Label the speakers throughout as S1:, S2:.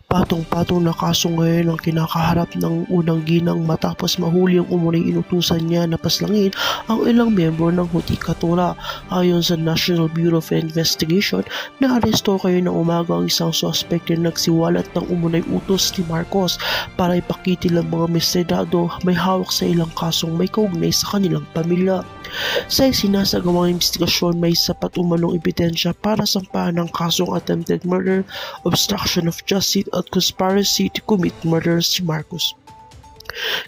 S1: Patong-patong na kaso ngayon ang kinakaharap ng unang ginang matapos mahuli ang umunay inutusan niya na paslangin ang ilang miyembro ng Hudikatura. Ayon sa National Bureau of Investigation, naaresto kayo ng umaga ang isang suspect na nagsiwalat ng umunay utos ni Marcos para ipakitil ang mga mestrado may hawak sa ilang kasong may kaugnay sa kanilang pamilya. Sa sinasagawang investigasyon, may sapat umanong ebidensya para sampahan ng kasong attempted murder, obstruction of justice at conspiracy to commit murder si Marcos.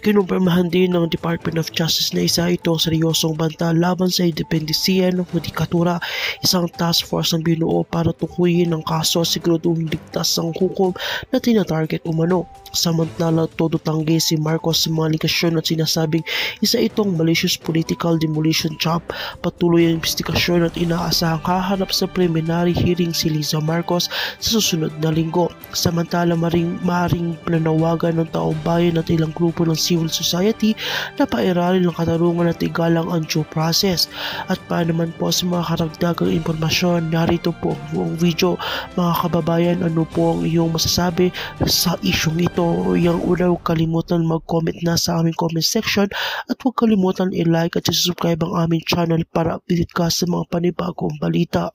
S1: Kinumpirmahan din ng Department of Justice na isa itong seryosong banta laban sa independensya ng Hudikatura, isang task force ang binuo para tukuyin ang kaso siguraduhing ligtas ang hukom na tinatarget umano. Samantala, todo tanggi si Marcos sa mga aligasyon at sinasabing isa itong malicious political demolition job. Patuloy ang investigasyon at inaasahang haharap sa preliminary hearing si Liza Marcos sa susunod na linggo. Samantala, maring planawagan ng taong bayan at ilang grupo ng civil society na pairalin ang katarungan at igalang ang due process. At paano naman po sa mga karagdagang impormasyon, narito po ang buong video. Mga kababayan, ano po ang iyong masasabi sa isyong ito? Yung una, huwag kalimutan mag-comment na sa aming comment section at huwag kalimutan i-like at subscribe ang aming channel para update ka sa mga panibagong balita.